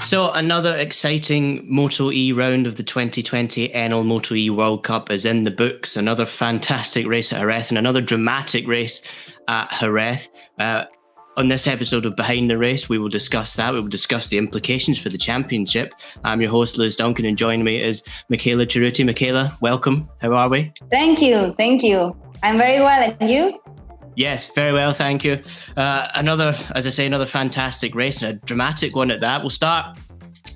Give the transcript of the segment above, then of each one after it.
So another exciting Moto E round of the 2020 NL Moto E World Cup is in the books. Another fantastic race at Jerez and another dramatic race at Jerez. On this episode of Behind the Race, we will discuss that. We will discuss the implications for the championship. I'm your host, Liz Duncan, and joining me is Michela Cerruti. Michela, welcome. How are we? Thank you. I'm very well, and you? Yes, very well, thank you. Another fantastic race, and a dramatic one at that. We'll start,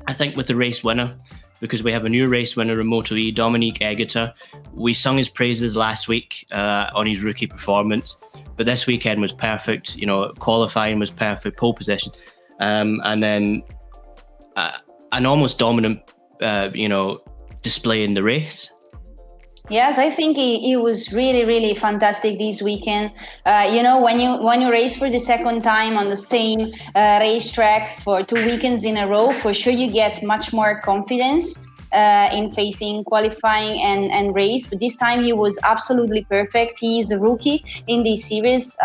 I think, with the race winner, because we have a new race winner in Moto E, Dominique AEGERTER. We sung his praises last week on his rookie performance, but this weekend was perfect. You know, qualifying was perfect, pole position, and then an almost dominant, display in the race. Yes, I think he was really, really fantastic this weekend. When you race for the second time on the same racetrack for 2 weekends in a row, for sure you get much more confidence in facing qualifying and race. But this time he was absolutely perfect. He is a rookie in this series,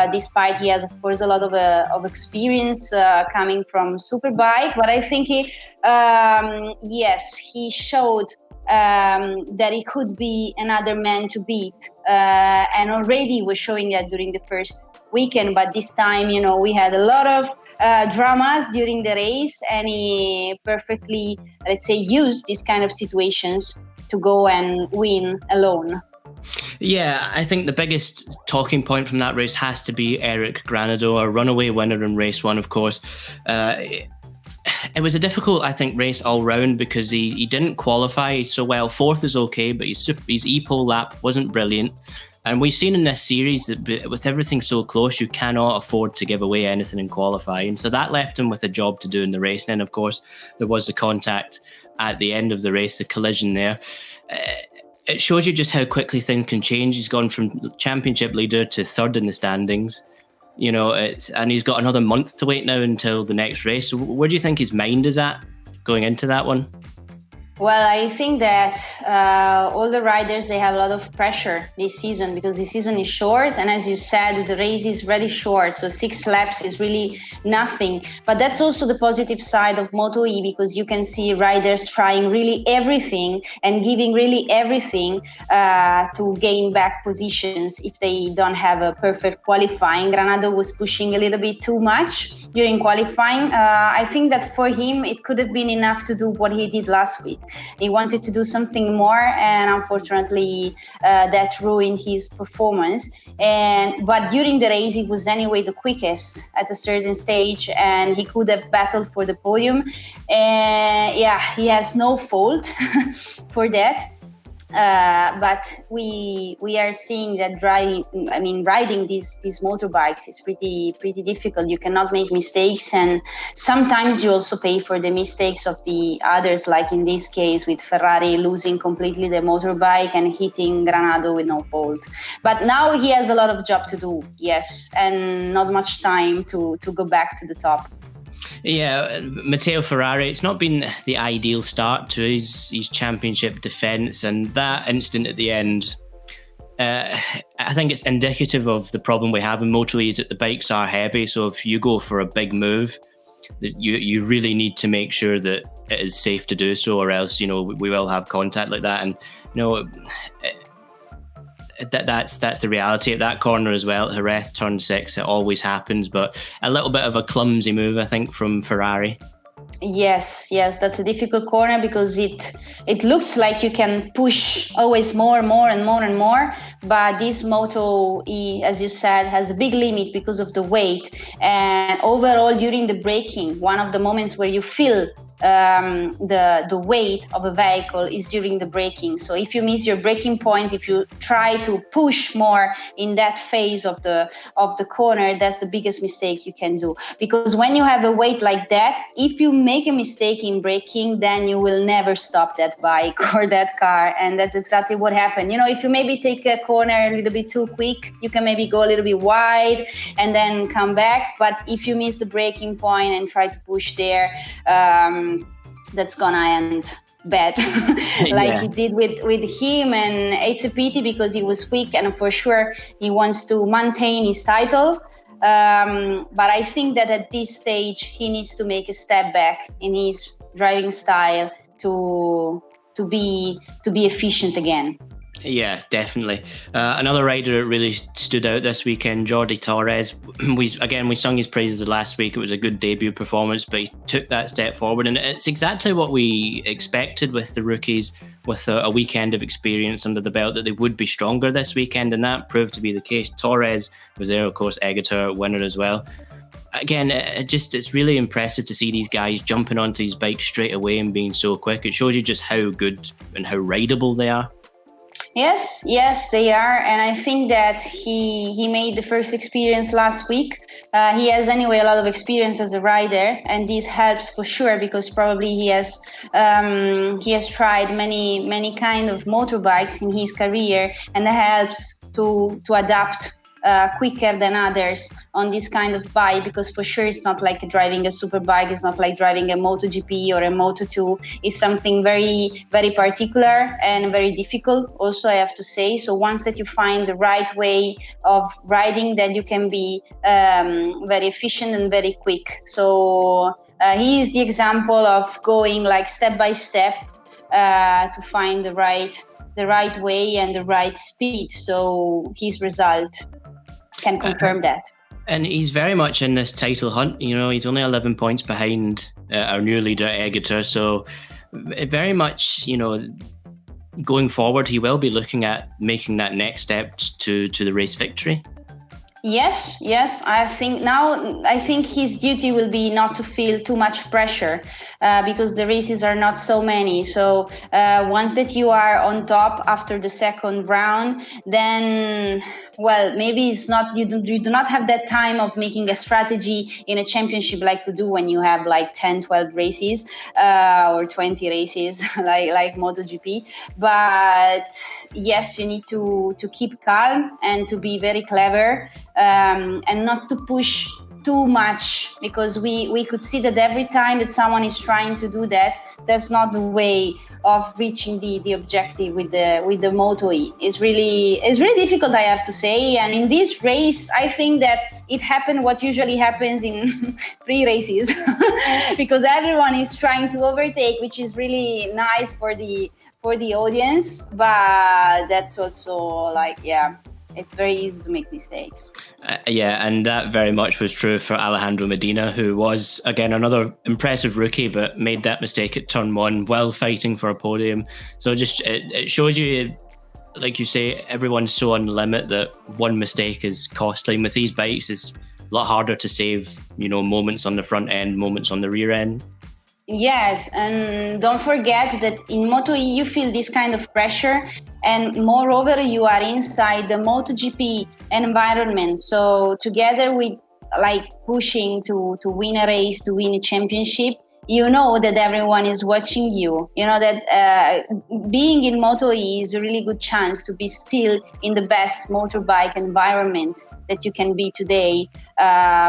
despite he has, of course, a lot of experience coming from Superbike. But I think he showed that he could be another man to beat, and already was showing that during the first weekend. But this time, we had a lot of dramas during the race, and he perfectly, used these kind of situations to go and win alone. Yeah, I think the biggest talking point from that race has to be Eric Granado, a runaway winner in race one, of course. It was a difficult, I think, race all round because he didn't qualify so well. Fourth is okay, but his e-pole lap wasn't brilliant. And we've seen in this series that with everything so close, you cannot afford to give away anything in qualifying. So that left him with a job to do in the race. And then, of course, there was the contact at the end of the race, the collision there. It shows you just how quickly things can change. He's gone from championship leader to third in the standings. And he's got another month to wait now until the next race. So where do you think his mind is at going into that one? Well, I think that all the riders, they have a lot of pressure this season because the season is short. And as you said, the race is really short. So 6 laps is really nothing. But that's also the positive side of Moto E, because you can see riders trying really everything and giving really everything to gain back positions if they don't have a perfect qualifying. Granado was pushing a little bit too much during qualifying. I think that for him, it could have been enough to do what he did last week. He wanted to do something more, and unfortunately, that ruined his performance. But during the race, he was anyway the quickest at a certain stage, and he could have battled for the podium. He has no fault for that. But we are seeing that riding these motorbikes is pretty difficult. You cannot make mistakes, and sometimes you also pay for the mistakes of the others, like in this case with Ferrari losing completely the motorbike and hitting Granado with no fault. But now he has a lot of job to do, yes, and not much time to go back to the top. Yeah, Matteo Ferrari, it's not been the ideal start to his championship defence, and that instant at the end, I think it's indicative of the problem we have in Moto E, is that the bikes are heavy. So if you go for a big move, you really need to make sure that it is safe to do so, or else, we will have contact like that. And, that's the reality at that corner as well. At Jerez, turn 6, it always happens, but a little bit of a clumsy move, I think, from Ferrari. Yes, that's a difficult corner because it looks like you can push always more, but this Moto E, as you said, has a big limit because of the weight. And overall, during the braking, one of the moments where you feel the weight of a vehicle is during the braking. So if you miss your braking points, if you try to push more in that phase of the corner, that's the biggest mistake you can do. Because when you have a weight like that, if you make a mistake in braking, then you will never stop that bike or that car. And that's exactly what happened. If you maybe take a corner a little bit too quick, you can maybe go a little bit wide and then come back. But if you miss the braking point and try to push there, that's gonna end bad like he did with him. And it's a pity because he was quick, and for sure he wants to maintain his title. But I think that at this stage, he needs to make a step back in his driving style to be efficient again. Yeah, definitely. Another rider that really stood out this weekend, Jordi Torres. We sung his praises last week. It was a good debut performance, but he took that step forward, and it's exactly what we expected with the rookies, with a weekend of experience under the belt, that they would be stronger this weekend, and that proved to be the case. Torres was there, of course, AEGERTER winner as well. Again, it's really impressive to see these guys jumping onto these bikes straight away and being so quick. It shows you just how good and how rideable they are. Yes, they are. And I think that he made the first experience last week. He has anyway a lot of experience as a rider, and this helps for sure, because probably he has tried many kind of motorbikes in his career, and that helps to adapt quicker than others on this kind of bike, because for sure it's not like driving a super bike, it's not like driving a MotoGP or a Moto2. It's something very, very particular and very difficult also, I have to say. So once that you find the right way of riding, then you can be very efficient and very quick. So he is the example of going like step by step to find the right way and the right speed. So his result can confirm that. And he's very much in this title hunt. You know, he's only 11 points behind our new leader, AEGERTER. So very much, you know, going forward, he will be looking at making that next step to the race victory. Yes. I think his duty will be not to feel too much pressure because the races are not so many. So once that you are on top after the second round, then maybe it's not you do not have that time of making a strategy in a championship like you do when you have like 10, 12 races or 20 races like MotoGP. But yes, you need to keep calm and to be very clever. And not to push too much, because we could see that every time that someone is trying to do that, that's not the way of reaching the objective with the Moto E. It's really difficult, I have to say. And in this race, I think that it happened what usually happens in 3 races because everyone is trying to overtake, which is really nice for the audience, but that's also it's very easy to make mistakes. And that very much was true for Alejandro Medina, who was, again, another impressive rookie, but made that mistake at turn 1 while fighting for a podium. So just it shows you, like you say, everyone's so on the limit that one mistake is costly. And with these bikes, it's a lot harder to save, moments on the front end, moments on the rear end. Yes, and don't forget that in Moto E you feel this kind of pressure, and moreover you are inside the MotoGP environment. So together with pushing to win a race, to win a championship, you know that everyone is watching you. You know that being in Moto E is a really good chance to be still in the best motorbike environment that you can be today,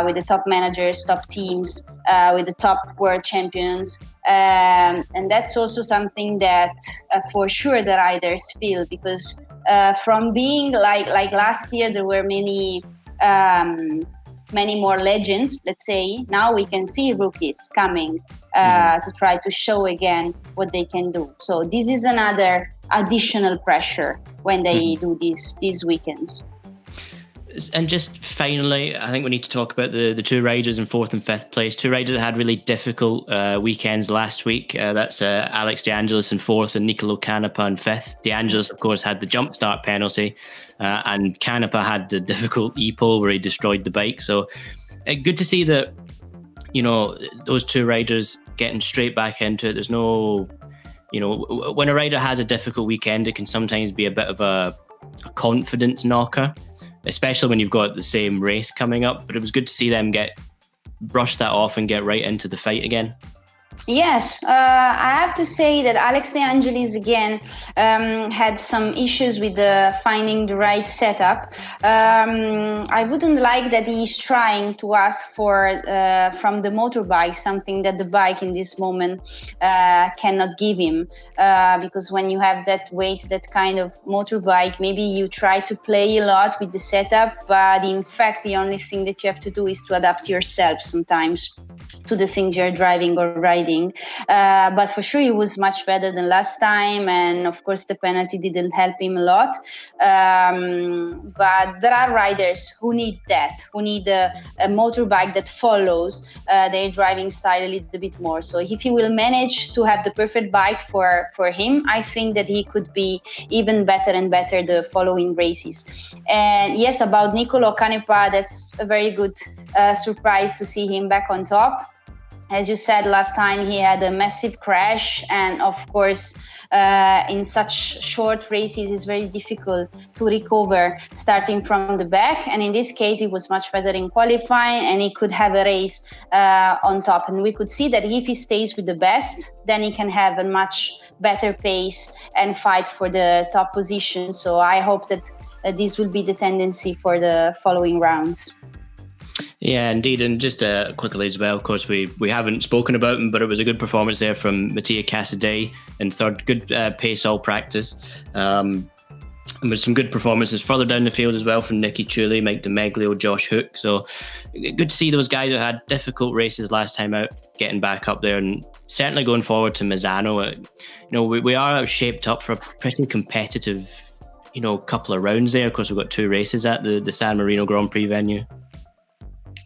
with the top managers, top teams, with the top world champions. And that's also something that for sure the riders feel, because from being like last year, there were many more legends, let's say. Now we can see rookies coming to try to show again what they can do. So this is another additional pressure when they do these weekends. And just finally, I think we need to talk about the 2 riders in 4th and 5th place. 2 riders that had really difficult weekends last week. That's Alex De Angelis in 4th and Nicolo Canepa in 5th. De Angelis, of course, had the jump start penalty, and Canepa had the difficult E-pole where he destroyed the bike. So good to see that, those 2 riders getting straight back into it. There's no, when a rider has a difficult weekend, it can sometimes be a bit of a confidence knocker, especially when you've got the same race coming up. But it was good to see them brush that off and get right into the fight again. Yes, I have to say that Alex De Angelis again had some issues with finding the right setup. I wouldn't like that he's trying to ask for from the motorbike something that the bike in this moment cannot give him. Because when you have that weight, that kind of motorbike, maybe you try to play a lot with the setup, but in fact, the only thing that you have to do is to adapt yourself sometimes to the things you're driving or riding. But for sure, he was much better than last time. And of course, the penalty didn't help him a lot. But there are riders who need that, who need a motorbike that follows their driving style a little bit more. So if he will manage to have the perfect bike for him, I think that he could be even better and better the following races. And yes, about Nicolo Canepa, that's a very good surprise to see him back on top. As you said last time, he had a massive crash, and of course, in such short races, it's very difficult to recover starting from the back. And in this case, he was much better in qualifying, and he could have a race on top. And we could see that if he stays with the best, then he can have a much better pace and fight for the top position. So I hope that this will be the tendency for the following rounds. Yeah, indeed. And just quickly as well, of course, we haven't spoken about him, but it was a good performance there from Mattia Casadei in third. Good pace all practice. And with some good performances further down the field as well from Nicky Chuli, Mike DeMeglio, Josh Hook. So good to see those guys who had difficult races last time out getting back up there, and certainly going forward to Misano. We are shaped up for a pretty competitive, couple of rounds there. Of course, we've got two races at the San Marino Grand Prix venue.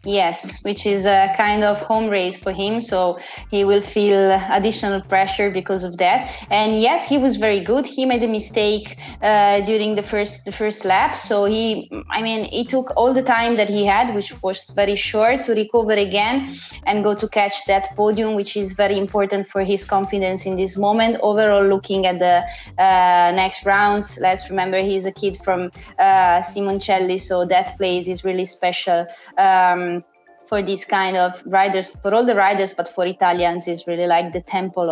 Yes, which is a kind of home race for him, so he will feel additional pressure because of that. And yes, he was very good. He made a mistake during the first lap, so he took all the time that he had, which was very short, to recover again and go to catch that podium, which is very important for his confidence in this moment. Overall, looking at the next rounds, let's remember he's a kid from Simoncelli, so that place is really special. For these kind of riders, for all the riders, but for Italians, is really like the temple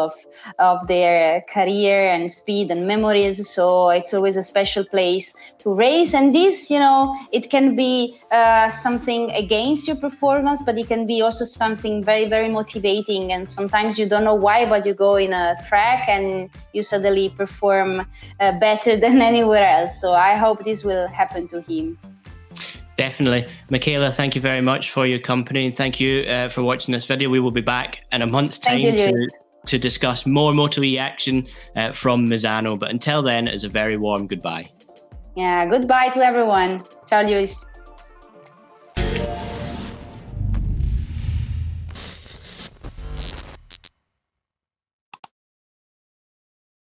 of their career and speed and memories. So it's always a special place to race. And this, it can be something against your performance, but it can be also something very, very motivating. And sometimes you don't know why, but you go in a track and you suddenly perform better than anywhere else. So I hope this will happen to him. Definitely. Michela, thank you very much for your company. And thank you for watching this video. We will be back in a month's time to discuss more Moto E action from Misano. But until then, it's a very warm goodbye. Yeah, goodbye to everyone. Ciao, Luis.